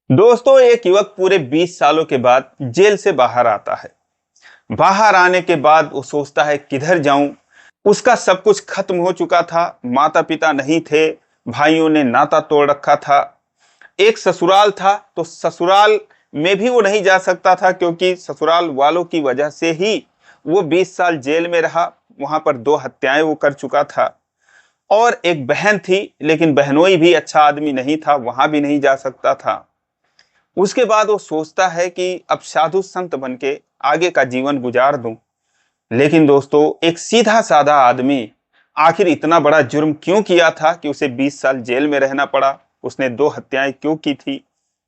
दोस्तों, एक युवक पूरे 20 सालों के बाद जेल से बाहर आता है। बाहर आने के बाद वो सोचता है किधर जाऊं। उसका सब कुछ खत्म हो चुका था। माता पिता नहीं थे, भाइयों ने नाता तोड़ रखा था। एक ससुराल था तो ससुराल में भी वो नहीं जा सकता था, क्योंकि ससुराल वालों की वजह से ही वो 20 साल जेल में रहा। वहां पर 2 हत्याएं वो कर चुका था। और एक बहन थी, लेकिन बहनोई भी अच्छा आदमी नहीं था, वहां भी नहीं जा सकता था। उसके बाद वो सोचता है कि अब साधु संत बन के आगे का जीवन गुजार दूं। लेकिन दोस्तों, एक सीधा साधा आदमी आखिर इतना बड़ा जुर्म क्यों किया था कि उसे 20 साल जेल में रहना पड़ा। उसने 2 हत्याएं क्यों की थी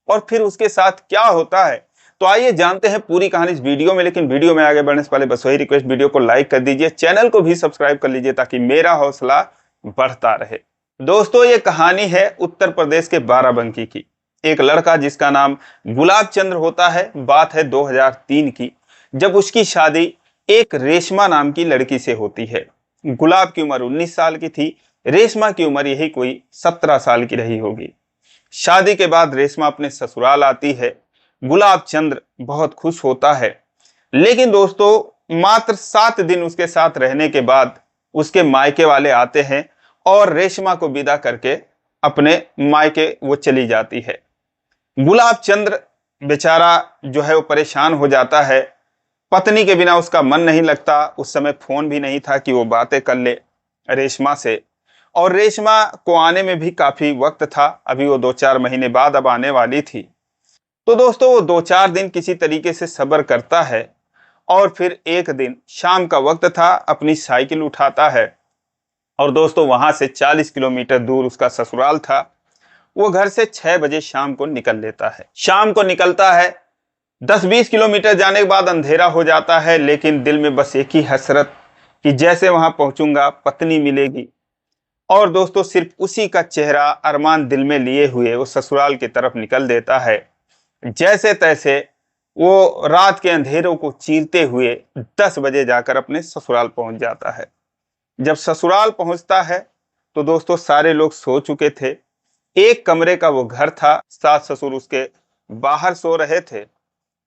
और फिर उसके साथ क्या होता है। तो आइए जानते हैं पूरी कहानी इस वीडियो में। लेकिन वीडियो में आगे बढ़ने से पहले बस वही रिक्वेस्ट, वीडियो को लाइक कर दीजिए, चैनल को भी सब्सक्राइब कर लीजिए ताकि मेरा हौसला बढ़ता रहे। दोस्तों, ये कहानी है उत्तर प्रदेश के बाराबंकी की। एक लड़का जिसका नाम गुलाब चंद्र होता है। बात है 2003 की, जब उसकी शादी एक रेशमा नाम की लड़की से होती है। गुलाब की उम्र 19 साल की थी, रेशमा की उम्र यही कोई 17 साल की रही होगी। शादी के बाद रेशमा अपने ससुराल आती है। गुलाब चंद्र बहुत खुश होता है। लेकिन दोस्तों, मात्र 7 दिन उसके साथ रहने के बाद उसके मायके वाले आते हैं और रेशमा को विदा करके अपने मायके वो चली जाती है। गुलाब चंद्र बेचारा जो है वो परेशान हो जाता है। पत्नी के बिना उसका मन नहीं लगता। उस समय फोन भी नहीं था कि वो बातें कर ले रेशमा से। और रेशमा को आने में भी काफी वक्त था, अभी वो 2-4 महीने बाद अब आने वाली थी। तो दोस्तों, वो 2-4 दिन किसी तरीके से सब्र करता है। और फिर एक दिन शाम का वक्त था, अपनी साइकिल उठाता है और दोस्तों वहां से 40 किलोमीटर दूर उसका ससुराल था। वो घर से 6 बजे शाम को निकल लेता है। शाम को निकलता है, 10-20 किलोमीटर जाने के बाद अंधेरा हो जाता है। लेकिन दिल में बस एक ही हसरत कि जैसे वहां पहुंचूंगा पत्नी मिलेगी। और दोस्तों, सिर्फ उसी का चेहरा अरमान दिल में लिए हुए वो ससुराल की तरफ निकल देता है। जैसे तैसे वो रात के अंधेरों को चीरते हुए 10 बजे जाकर अपने ससुराल पहुंच जाता है। जब ससुराल पहुंचता है तो दोस्तों सारे लोग सो चुके थे। एक कमरे का वो घर था, सास ससुर उसके बाहर सो रहे थे।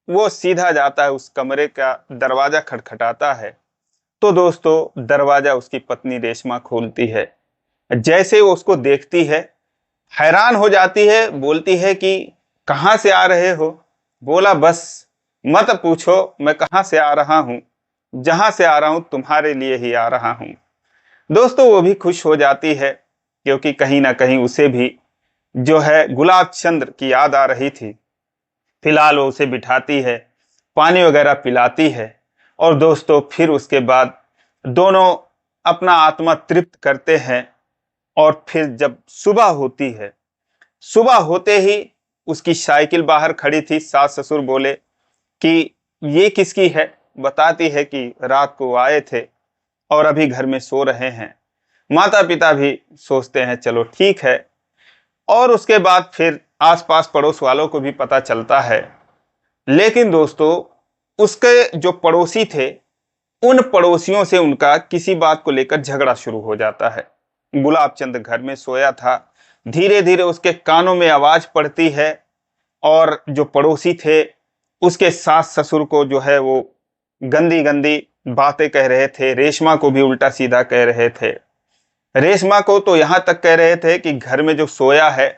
वो सीधा जाता है, उस कमरे का दरवाजा खटखटाता है। तो दोस्तों, दरवाजा उसकी पत्नी रेशमा खोलती है। जैसे वो उसको देखती है, हैरान हो जाती है, बोलती है कि कहाँ से आ रहे हो। बोला, बस मत पूछो मैं कहाँ से आ रहा हूँ, जहां से आ रहा हूं तुम्हारे लिए ही आ रहा हूं। दोस्तों, वो भी खुश हो जाती है, क्योंकि कहीं ना कहीं उसे भी जो है गुलाब चंद्र की याद आ रही थी। फिलहाल वो उसे बिठाती है, पानी वगैरह पिलाती है। और दोस्तों, फिर उसके बाद दोनों अपना आत्मा तृप्त करते हैं। और फिर जब सुबह होती है, सुबह होते ही उसकी साइकिल बाहर खड़ी थी। सास ससुर बोले कि ये किसकी है। बताती है कि रात को आए थे और अभी घर में सो रहे हैं। माता पिता भी सोचते हैं चलो ठीक है। और उसके बाद फिर आसपास पड़ोस वालों को भी पता चलता है। लेकिन दोस्तों, उसके जो पड़ोसी थे, उन पड़ोसियों से उनका किसी बात को लेकर झगड़ा शुरू हो जाता है। गुलाब चंद घर में सोया था, धीरे धीरे उसके कानों में आवाज पड़ती है। और जो पड़ोसी थे, उसके सास ससुर को जो है वो गंदी गंदी बातें कह रहे थे। रेशमा को भी उल्टा सीधा कह रहे थे। रेशमा को तो यहां तक कह रहे थे कि घर में जो सोया है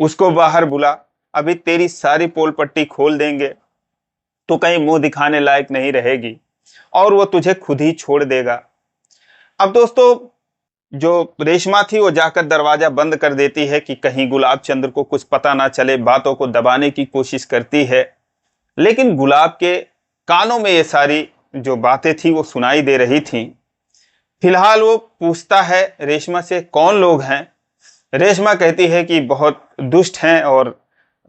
उसको बाहर बुला, अभी तेरी सारी पोल पट्टी खोल देंगे तो कहीं मुंह दिखाने लायक नहीं रहेगी और वो तुझे खुद ही छोड़ देगा। अब दोस्तों, जो रेशमा थी वो जाकर दरवाजा बंद कर देती है कि कहीं गुलाब चंद्र को कुछ पता ना चले, बातों को दबाने की कोशिश करती है। लेकिन गुलाब के कानों में ये सारी जो बातें थी वो सुनाई दे रही थी। फिलहाल वो पूछता है रेशमा से, कौन लोग हैं। रेशमा कहती है कि बहुत दुष्ट हैं और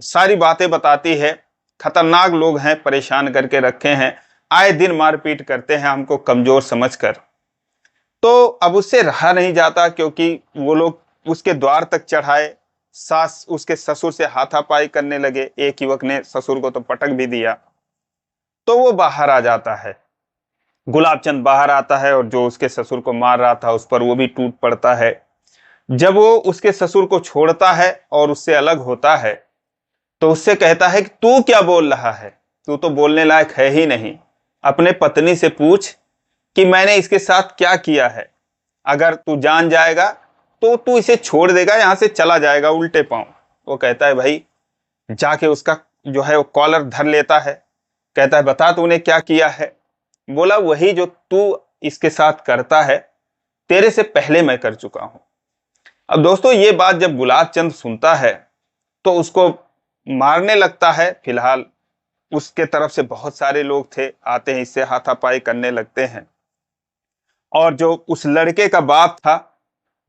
सारी बातें बताती है। खतरनाक लोग हैं, परेशान करके रखे हैं, आए दिन मारपीट करते हैं हमको कमजोर समझकर। तो अब उससे रहा नहीं जाता, क्योंकि वो लोग उसके द्वार तक चढ़ाए। सास उसके ससुर से हाथापाई करने लगे। एक युवक ने ससुर को तो पटक भी दिया। तो वो बाहर आ जाता है। गुलाबचंद बाहर आता है और जो उसके ससुर को मार रहा था उस पर वो भी टूट पड़ता है। जब वो उसके ससुर को छोड़ता है और उससे अलग होता है तो उससे कहता है कि तू क्या बोल रहा है, तू तो बोलने लायक है ही नहीं। अपने पत्नी से पूछ कि मैंने इसके साथ क्या किया है। अगर तू जान जाएगा तो तू इसे छोड़ देगा, यहां से चला जाएगा उल्टे पांव। वो कहता है भाई, जाके उसका जो है वो कॉलर धर लेता है। कहता है बता तूने क्या किया है। बोला वही जो तू इसके साथ करता है, तेरे से पहले मैं कर चुका हूं। अब दोस्तों ये बात जब गुलाब चंद सुनता है तो उसको मारने लगता है। फिलहाल उसके तरफ से बहुत सारे लोग थे, आते हैं, इससे हाथापाई करने लगते हैं। और जो उस लड़के का बाप था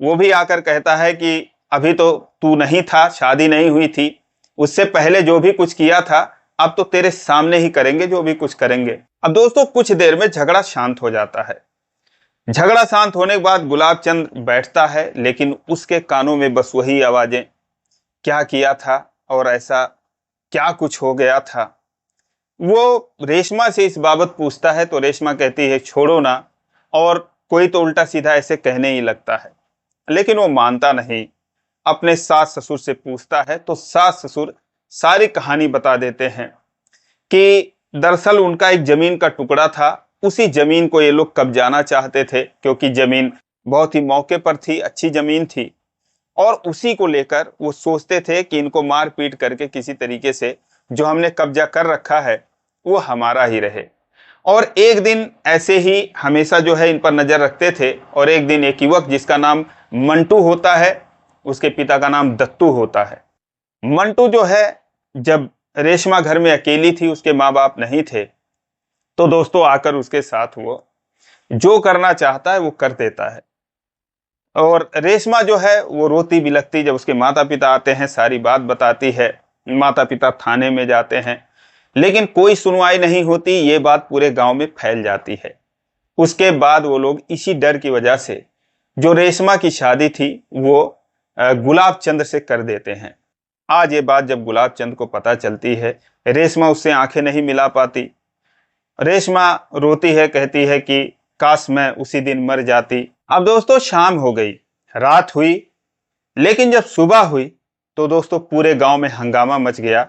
वो भी आकर कहता है कि अभी तो तू नहीं था, शादी नहीं हुई थी, उससे पहले जो भी कुछ किया था अब तो तेरे सामने ही करेंगे जो भी कुछ करेंगे। अब दोस्तों कुछ देर में झगड़ा शांत हो जाता है। झगड़ा शांत होने के बाद गुलाब चंद बैठता है, लेकिन उसके कानों में बस वही आवाजें, क्या किया था और ऐसा क्या कुछ हो गया था। वो रेशमा से इस बाबत पूछता है तो रेशमा कहती है छोड़ो ना, और कोई तो उल्टा सीधा ऐसे कहने ही लगता है, लेकिन वो मानता नहीं। अपने सास ससुर से पूछता है तो सास ससुर सारी कहानी बता देते हैं कि दरअसल उनका एक जमीन का टुकड़ा था, उसी जमीन को ये लोग कब्जाना चाहते थे, क्योंकि जमीन बहुत ही मौके पर थी, अच्छी जमीन थी। और उसी को लेकर वो सोचते थे कि इनको मार पीट करके किसी तरीके से जो हमने कब्जा कर रखा है वो हमारा ही रहे। और एक दिन ऐसे ही हमेशा जो है इन पर नजर रखते थे, और एक दिन एक युवक जिसका नाम मंटू होता है, उसके पिता का नाम दत्तू होता है। मंटू जो है, जब रेशमा घर में अकेली थी, उसके माँ बाप नहीं थे, तो दोस्तों आकर उसके साथ वो जो करना चाहता है वो कर देता है। और रेशमा जो है वो रोती बिलखती जब उसके माता पिता आते हैं, सारी बात बताती है। माता पिता थाने में जाते हैं, लेकिन कोई सुनवाई नहीं होती। ये बात पूरे गांव में फैल जाती है। उसके बाद वो लोग इसी डर की वजह से जो रेशमा की शादी थी वो गुलाब चंद से कर देते हैं। आज ये बात जब गुलाब चंद को पता चलती है, रेशमा उससे आंखें नहीं मिला पाती। रेशमा रोती है, कहती है कि काश मैं उसी दिन मर जाती। अब दोस्तों शाम हो गई, रात हुई, लेकिन जब सुबह हुई तो दोस्तों पूरे गांव में हंगामा मच गया,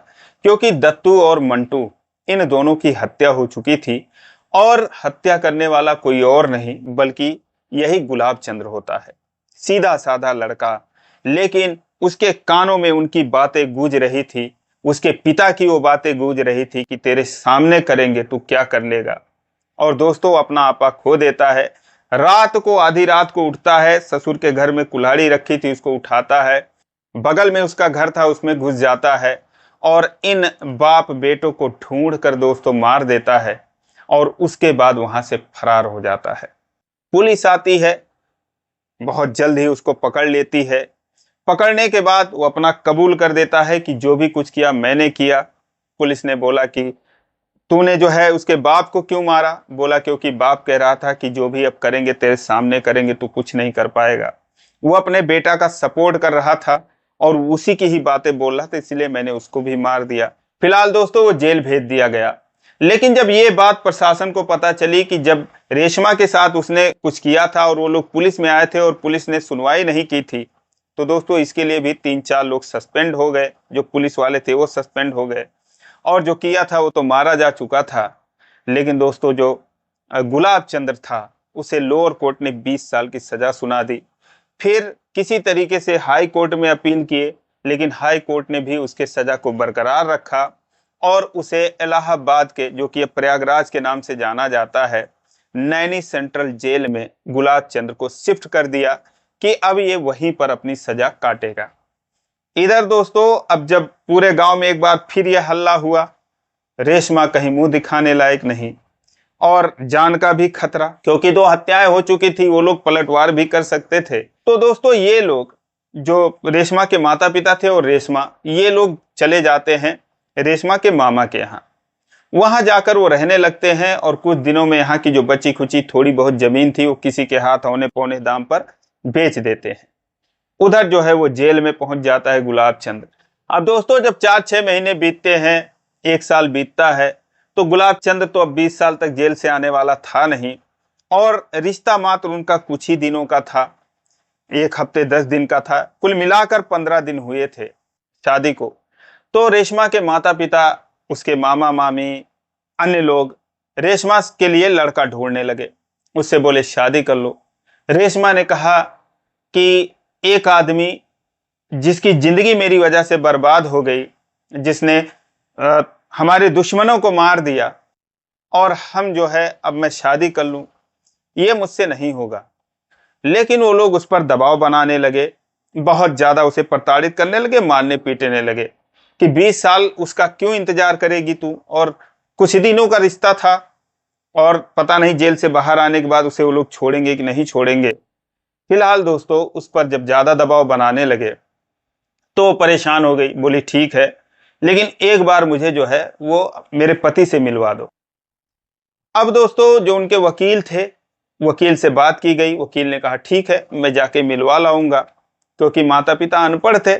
क्योंकि दत्तू और मंटू इन दोनों की हत्या हो चुकी थी। और हत्या करने वाला कोई और नहीं बल्कि यही गुलाब चंद्र होता है। सीधा साधा लड़का, लेकिन उसके कानों में उनकी बातें गूंज रही थी, उसके पिता की वो बातें गूंज रही थी कि तेरे सामने करेंगे तू क्या कर लेगा। और दोस्तों अपना आपा खो देता है। रात को, आधी रात को उठता है, ससुर के घर में कुल्हाड़ी रखी थी उसको उठाता है, बगल में उसका घर था उसमें घुस जाता है, और इन बाप बेटों को ढूंढ कर दोस्तों मार देता है, और उसके बाद वहां से फरार हो जाता है। पुलिस आती है, बहुत जल्द ही उसको पकड़ लेती है। पकड़ने के बाद वो अपना कबूल कर देता है कि जो भी कुछ किया मैंने किया। पुलिस ने बोला कि तूने जो है उसके बाप को क्यों मारा। बोला क्योंकि बाप कह रहा था कि जो भी अब करेंगे तेरे सामने करेंगे, तू कुछ नहीं कर पाएगा। वो अपने बेटा का सपोर्ट कर रहा था और उसी की ही बातें बोल रहा था, इसलिए मैंने उसको भी मार दिया। फिलहाल दोस्तों वो जेल भेज दिया गया। लेकिन जब ये बात प्रशासन को पता चली कि जब रेशमा के साथ उसने कुछ किया था और वो लोग पुलिस में आए थे और पुलिस ने सुनवाई नहीं की थी, तो दोस्तों इसके लिए भी 3-4 लोग सस्पेंड हो गए। जो पुलिस वाले थे वो सस्पेंड हो गए, और जो किया था वो तो मारा जा चुका था। लेकिन दोस्तों जो गुलाब चंद्र था उसे लोअर कोर्ट ने 20 साल की सजा सुना दी। फिर किसी तरीके से हाई कोर्ट में अपील किए, लेकिन हाई कोर्ट ने भी उसके सजा को बरकरार रखा और उसे इलाहाबाद के, जो कि प्रयागराज के नाम से जाना जाता है, नैनी सेंट्रल जेल में गुलाब चंद्र को शिफ्ट कर दिया कि अब ये वहीं पर अपनी सजा काटेगा। इधर दोस्तों अब जब पूरे गांव में एक बार फिर यह हल्ला हुआ, रेशमा कहीं मुंह दिखाने लायक नहीं और जान का भी खतरा, क्योंकि 2 हत्याएं हो चुकी थी, वो लोग पलटवार भी कर सकते थे। तो दोस्तों ये लोग जो रेशमा के माता पिता थे और रेशमा, ये लोग चले जाते हैं रेशमा के मामा के यहाँ। वहां जाकर वो रहने लगते हैं और कुछ दिनों में यहाँ की जो बची खुची थोड़ी बहुत जमीन थी वो किसी के हाथ औने पौने दाम पर बेच देते हैं। उधर जो है वो जेल में पहुंच जाता है गुलाब चंद्र। अब दोस्तों जब 4-6 महीने बीतते हैं, 1 साल बीतता है, तो गुलाब चंद्र तो अब 20 साल तक जेल से आने वाला था नहीं, और रिश्ता मात्र उनका कुछ ही दिनों का था, 1 हफ्ते 10 दिन का था। कुल मिलाकर 15 दिन हुए थे शादी को। तो रेशमा के माता पिता, उसके मामा मामी, अन्य लोग रेशमा के लिए लड़का ढूंढने लगे। उससे बोले शादी कर लो। रेशमा ने कहा कि एक आदमी जिसकी जिंदगी मेरी वजह से बर्बाद हो गई, जिसने हमारे दुश्मनों को मार दिया, और हम जो है अब मैं शादी कर लूं, ये मुझसे नहीं होगा। लेकिन वो लोग उस पर दबाव बनाने लगे, बहुत ज्यादा उसे प्रताड़ित करने लगे, मारने पीटने लगे कि 20 साल उसका क्यों इंतजार करेगी तू, और कुछ दिनों का रिश्ता था, और पता नहीं जेल से बाहर आने के बाद उसे वो लोग छोड़ेंगे कि नहीं छोड़ेंगे। फिलहाल दोस्तों उस पर जब ज्यादा दबाव बनाने लगे तो परेशान हो गई, बोली ठीक है, लेकिन एक बार मुझे जो है वो मेरे पति से मिलवा दो। अब दोस्तों जो उनके वकील थे, वकील से बात की गई। वकील ने कहा ठीक है, मैं जाके मिलवा लाऊंगा, क्योंकि माता पिता अनपढ़ थे,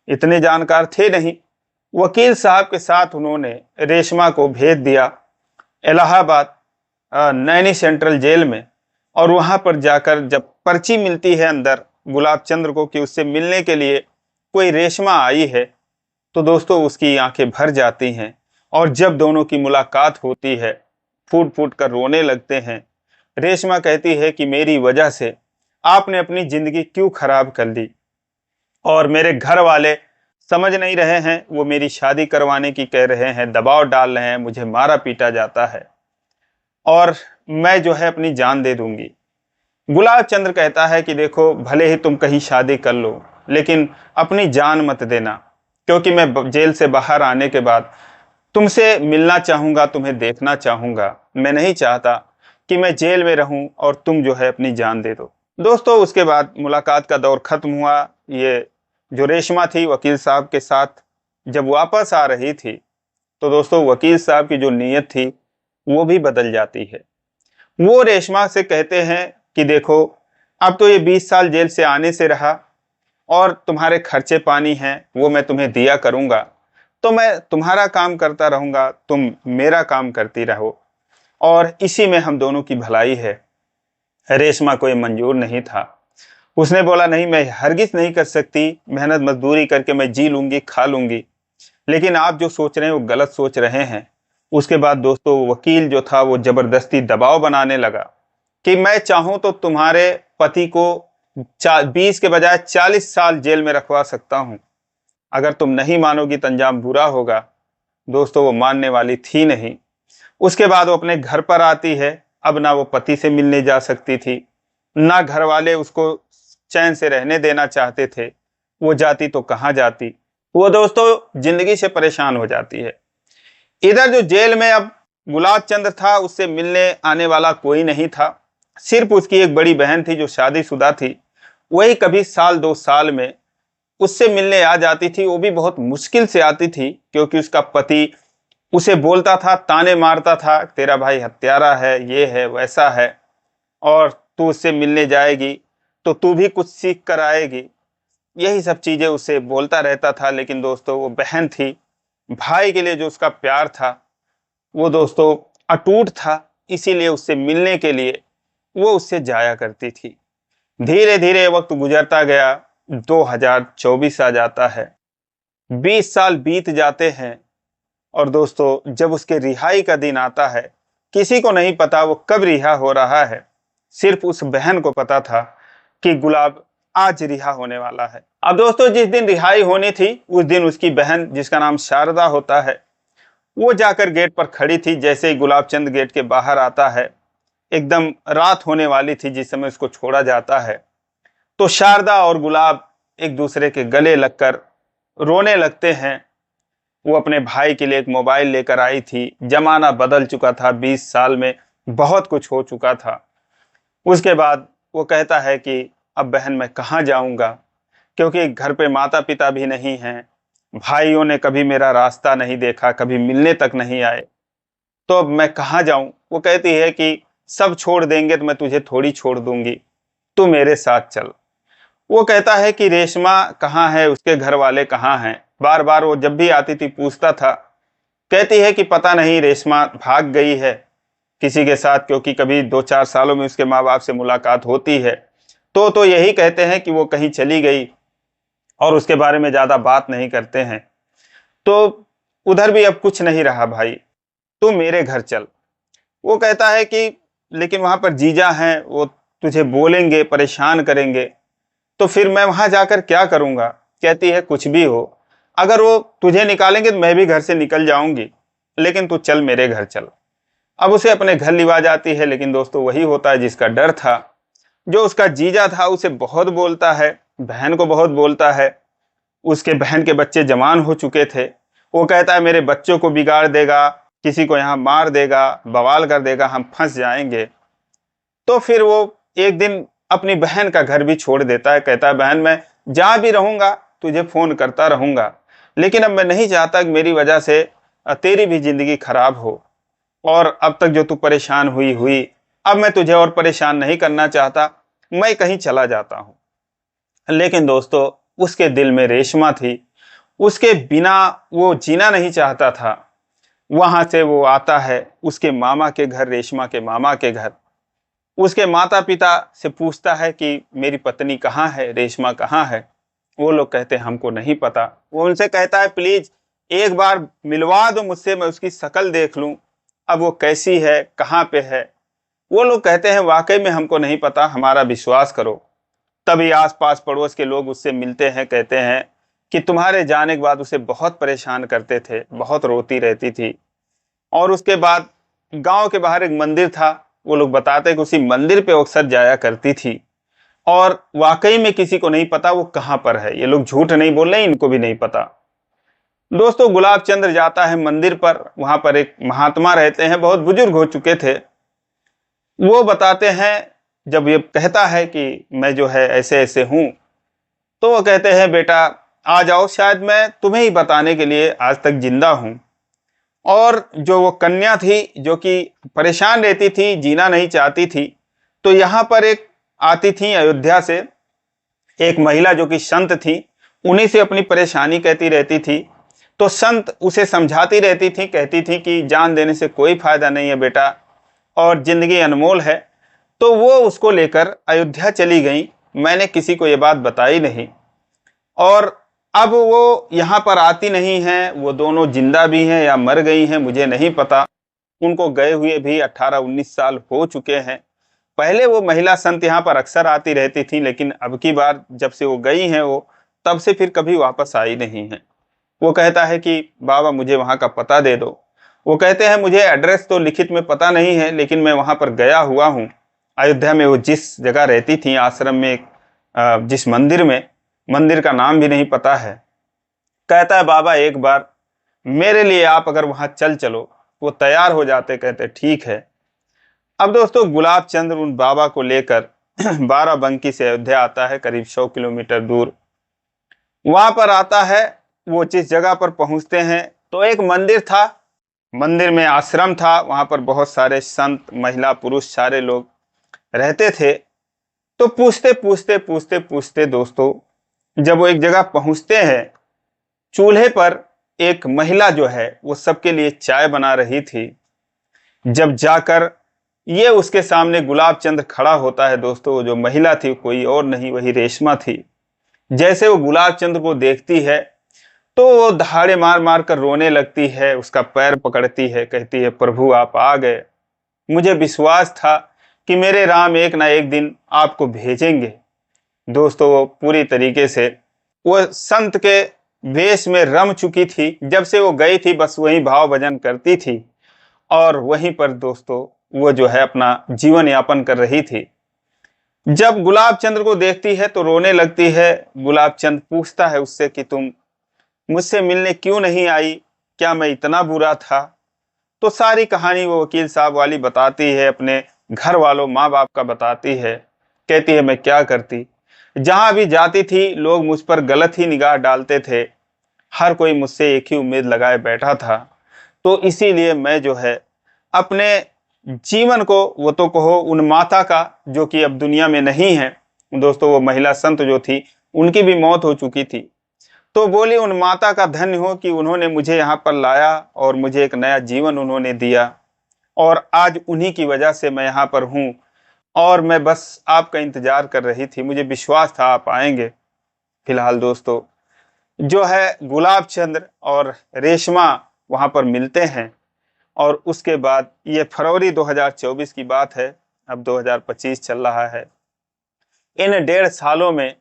इतने जानकार थे नहीं। वकील साहब के साथ उन्होंने रेशमा को भेज दिया इलाहाबाद नैनी सेंट्रल जेल में। और वहां पर जाकर जब पर्ची मिलती है अंदर गुलाब चंद्र को कि उससे मिलने के लिए कोई रेशमा आई है, तो दोस्तों उसकी आंखें भर जाती हैं। और जब दोनों की मुलाकात होती है, फूट फूट कर रोने लगते हैं। रेशमा कहती है कि मेरी वजह से आपने अपनी जिंदगी क्यों खराब कर ली, और मेरे घर वाले समझ नहीं रहे हैं, वो मेरी शादी करवाने की कह रहे हैं, दबाव डाल रहे हैं, मुझे मारा पीटा जाता है, और मैं जो है अपनी जान दे दूंगी। गुलाब चंद्र कहता है कि देखो, भले ही तुम कहीं शादी कर लो, लेकिन अपनी जान मत देना, क्योंकि मैं जेल से बाहर आने के बाद तुमसे मिलना चाहूंगा, तुम्हें देखना चाहूंगा। मैं नहीं चाहता कि मैं जेल में रहूं और तुम जो है अपनी जान दे दो। दोस्तों उसके बाद मुलाकात का दौर खत्म हुआ। ये जो रेशमा थी वकील साहब के साथ जब वापस आ रही थी, तो दोस्तों वकील साहब की जो नीयत थी वो भी बदल जाती है। वो रेशमा से कहते हैं कि देखो, अब तो ये 20 साल जेल से आने से रहा, और तुम्हारे खर्चे पानी हैं वो मैं तुम्हें दिया करूंगा, तो मैं तुम्हारा काम करता रहूंगा, तुम मेरा काम करती रहो, और इसी में हम दोनों की भलाई है। रेशमा को ये मंजूर नहीं था। उसने बोला नहीं, मैं हरगिज नहीं कर सकती, मेहनत मजदूरी करके मैं जी लूंगी, खा लूंगी, लेकिन आप जो सोच रहे हैं वो गलत सोच रहे हैं। उसके बाद दोस्तों वकील जो था वो जबरदस्ती दबाव बनाने लगा कि मैं चाहूं तो तुम्हारे पति को 20 के बजाय 40 साल जेल में रखवा सकता हूं, अगर तुम नहीं मानोगी तो अंजाम बुरा होगा। दोस्तों वो मानने वाली थी नहीं। उसके बाद वो अपने घर पर आती है। अब ना वो पति से मिलने जा सकती थी, ना घर वाले उसको चैन से रहने देना चाहते थे। वो जाती तो कहाँ जाती, वो दोस्तों जिंदगी से परेशान हो जाती है। इधर जो जेल में अब गुलाब चंद्र था, उससे मिलने आने वाला कोई नहीं था। सिर्फ उसकी एक बड़ी बहन थी जो शादीशुदा थी, वही कभी साल 2 साल में उससे मिलने आ जाती थी। वो भी बहुत मुश्किल से आती थी, क्योंकि उसका पति उसे बोलता था, ताने मारता था, तेरा भाई हत्यारा है, ये है, वैसा है, और तू उससे मिलने जाएगी तो तू भी कुछ सीख कर आएगी। यही सब चीजें उसे बोलता रहता था। लेकिन दोस्तों वो बहन थी, भाई के लिए जो उसका प्यार था वो दोस्तों अटूट था, इसीलिए उससे मिलने के लिए वो उससे जाया करती थी। धीरे धीरे वक्त गुजरता गया, 2024 आ जाता है, 20 साल बीत जाते हैं, और दोस्तों जब उसके रिहाई का दिन आता है, किसी को नहीं पता वो कब रिहा हो रहा है। सिर्फ उस बहन को पता था कि गुलाब आज रिहा होने वाला है। अब दोस्तों जिस दिन रिहाई होनी थी, उस दिन उसकी बहन, जिसका नाम शारदा होता है, वो जाकर गेट पर खड़ी थी। जैसे ही गुलाब चंद गेट के बाहर आता है, एकदम रात होने वाली थी जिस समय उसको छोड़ा जाता है, तो शारदा और गुलाब एक दूसरे के गले लगकर रोने लगते हैं। वो अपने भाई के लिए एक मोबाइल लेकर आई थी। जमाना बदल चुका था, 20 साल में बहुत कुछ हो चुका था। उसके बाद वो कहता है कि अब बहन मैं कहाँ जाऊंगा, क्योंकि घर पे माता पिता भी नहीं हैं, भाइयों ने कभी मेरा रास्ता नहीं देखा, कभी मिलने तक नहीं आए, तो अब मैं कहाँ जाऊं। वो कहती है कि सब छोड़ देंगे तो मैं तुझे थोड़ी छोड़ दूंगी, तू मेरे साथ चल। वो कहता है कि रेशमा कहाँ है, उसके घर वाले कहाँ हैं। बार बार वो जब भी आती थी पूछता था। कहती है कि पता नहीं, रेशमा भाग गई है किसी के साथ, क्योंकि कभी 2-4 सालों में उसके माँ बाप से मुलाकात होती है, तो यही कहते हैं कि वो कहीं चली गई, और उसके बारे में ज्यादा बात नहीं करते हैं। तो उधर भी अब कुछ नहीं रहा भाई, तू मेरे घर चल। वो कहता है कि लेकिन वहां पर जीजा हैं, वो तुझे बोलेंगे, परेशान करेंगे, तो फिर मैं वहां जाकर क्या करूंगा। कहती है कुछ भी हो, अगर वो तुझे निकालेंगे तो मैं भी घर से निकल जाऊंगी, लेकिन तू चल मेरे घर चल। अब उसे अपने घर लिवा जाती है, लेकिन दोस्तों वही होता है जिसका डर था। जो उसका जीजा था उसे बहुत बोलता है, बहन को बहुत बोलता है। उसके बहन के बच्चे जवान हो चुके थे। वो कहता है मेरे बच्चों को बिगाड़ देगा, किसी को यहाँ मार देगा, बवाल कर देगा, हम फंस जाएंगे। तो फिर वो एक दिन अपनी बहन का घर भी छोड़ देता है। कहता है बहन मैं जहाँ भी रहूंगा तुझे फोन करता रहूंगा, लेकिन अब मैं नहीं चाहता कि मेरी वजह से तेरी भी जिंदगी खराब हो। और अब तक जो तू परेशान हुई हुई, अब मैं तुझे और परेशान नहीं करना चाहता, मैं कहीं चला जाता हूँ। लेकिन दोस्तों उसके दिल में रेशमा थी, उसके बिना वो जीना नहीं चाहता था। वहां से वो आता है उसके मामा के घर, रेशमा के मामा के घर। उसके माता पिता से पूछता है कि मेरी पत्नी कहाँ है, रेशमा कहाँ है। वो लोग कहते हैं हमको नहीं पता। वो उनसे कहता है प्लीज एक बार मिलवा दो मुझसे, मैं उसकी शक्ल देख लूं, अब वो कैसी है, कहाँ पे है। वो लोग कहते हैं वाकई में हमको नहीं पता, हमारा विश्वास करो। तभी आसपास पड़ोस के लोग उससे मिलते हैं, कहते हैं कि तुम्हारे जाने के बाद उसे बहुत परेशान करते थे, बहुत रोती रहती थी। और उसके बाद गांव के बाहर एक मंदिर था, वो लोग बताते हैं कि उसी मंदिर पे अक्सर जाया करती थी। और वाकई में किसी को नहीं पता वो कहाँ पर है, ये लोग झूठ नहीं बोल रहे, इनको भी नहीं पता। दोस्तों गुलाब चंद्र जाता है मंदिर पर, वहां पर एक महात्मा रहते हैं, बहुत बुजुर्ग हो चुके थे। वो बताते हैं, जब ये कहता है कि मैं जो है ऐसे ऐसे हूं, तो वो कहते हैं बेटा आ जाओ, शायद मैं तुम्हें ही बताने के लिए आज तक जिंदा हूं। और जो वो कन्या थी जो कि परेशान रहती थी, जीना नहीं चाहती थी, तो यहाँ पर एक आती थी अयोध्या से एक महिला जो कि संत थी, उन्हीं से अपनी परेशानी कहती रहती थी। तो संत उसे समझाती रहती थी, कहती थी कि जान देने से कोई फायदा नहीं है बेटा, और जिंदगी अनमोल है। तो वो उसको लेकर अयोध्या चली गई, मैंने किसी को ये बात बताई नहीं। और अब वो यहाँ पर आती नहीं है, वो दोनों जिंदा भी हैं या मर गई हैं मुझे नहीं पता। उनको गए हुए भी 18-19 साल हो चुके हैं। पहले वो महिला संत यहाँ पर अक्सर आती रहती थी, लेकिन अब की बार जब से वो गई हैं वो, तब से फिर कभी वापस आई नहीं है। वो कहता है कि बाबा मुझे वहाँ का पता दे दो। वो कहते हैं मुझे एड्रेस तो लिखित में पता नहीं है, लेकिन मैं वहाँ पर गया हुआ हूँ। अयोध्या में वो जिस जगह रहती थी आश्रम में, जिस मंदिर में, मंदिर का नाम भी नहीं पता है। कहता है बाबा एक बार मेरे लिए आप अगर वहां चल चलो। वो तैयार हो जाते, कहते ठीक है। अब दोस्तों गुलाब चंद्र उन बाबा को लेकर बाराबंकी से अयोध्या आता है, करीब 100 किलोमीटर दूर। वहां पर आता है, वो जिस जगह पर पहुंचते हैं तो एक मंदिर था, मंदिर में आश्रम था, वहां पर बहुत सारे संत, महिला, पुरुष सारे लोग रहते थे। तो पूछते पूछते पूछते पूछते दोस्तों जब वो एक जगह पहुंचते हैं, चूल्हे पर एक महिला जो है वो सबके लिए चाय बना रही थी। जब जाकर ये उसके सामने गुलाब चंद्र खड़ा होता है दोस्तों, वो जो महिला थी कोई और नहीं, वही रेशमा थी। जैसे वो गुलाब चंद्र को देखती है तो वो दहाड़े मार मार कर रोने लगती है, उसका पैर पकड़ती है, कहती है प्रभु आप आ गए, मुझे विश्वास था कि मेरे राम एक ना एक दिन आपको भेजेंगे। दोस्तों वो पूरी तरीके से वो संत के वेश में रम चुकी थी। जब से वो गई थी बस वही भाव भजन करती थी, और वहीं पर दोस्तों वो जो है अपना जीवन यापन कर रही थी। जब गुलाब चंद्र को देखती है तो रोने लगती है। गुलाब चंद पूछता है उससे कि तुम मुझसे मिलने क्यों नहीं आई, क्या मैं इतना बुरा था। तो सारी कहानी वो वकील साहब वाली बताती है, अपने घर वालों माँ बाप का बताती है। कहती है मैं क्या करती, जहां भी जाती थी लोग मुझ पर गलत ही निगाह डालते थे, हर कोई मुझसे एक ही उम्मीद लगाए बैठा था। तो इसीलिए मैं जो है अपने जीवन को, वो तो कहो उन माता का जो कि अब दुनिया में नहीं है दोस्तों, वो महिला संत जो थी उनकी भी मौत हो चुकी थी। तो बोली उन माता का धन्य हो कि उन्होंने मुझे यहाँ पर लाया और मुझे एक नया जीवन उन्होंने दिया, और आज उन्हीं की वजह से मैं यहाँ पर हूँ। और मैं बस आपका इंतजार कर रही थी, मुझे विश्वास था आप आएंगे। फिलहाल दोस्तों जो है गुलाब चंद्र और रेशमा वहां पर मिलते हैं। और उसके बाद ये फरवरी 2024 की बात है, अब 2025 चल रहा है। इन 1.5 सालों में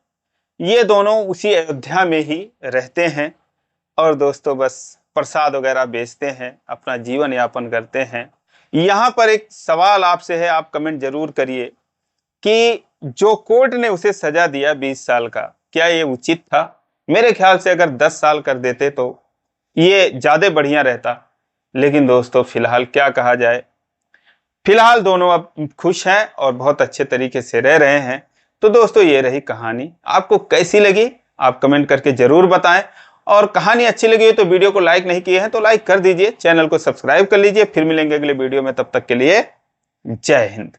ये दोनों उसी अयोध्या में ही रहते हैं और दोस्तों बस प्रसाद वगैरह बेचते हैं, अपना जीवन यापन करते हैं। यहाँ पर एक सवाल आपसे है, आप कमेंट जरूर करिए कि जो कोर्ट ने उसे सजा दिया 20 साल का, क्या ये उचित था? मेरे ख्याल से अगर 10 साल कर देते तो ये ज्यादा बढ़िया रहता। लेकिन दोस्तों फिलहाल क्या कहा जाए, फिलहाल दोनों अब खुश हैं और बहुत अच्छे तरीके से रह रहे हैं। तो दोस्तों ये रही कहानी, आपको कैसी लगी आप कमेंट करके जरूर बताएं। और कहानी अच्छी लगी हो तो वीडियो को लाइक नहीं किए हैं तो लाइक कर दीजिए, चैनल को सब्सक्राइब कर लीजिए। फिर मिलेंगे अगले वीडियो में, तब तक के लिए जय हिंद।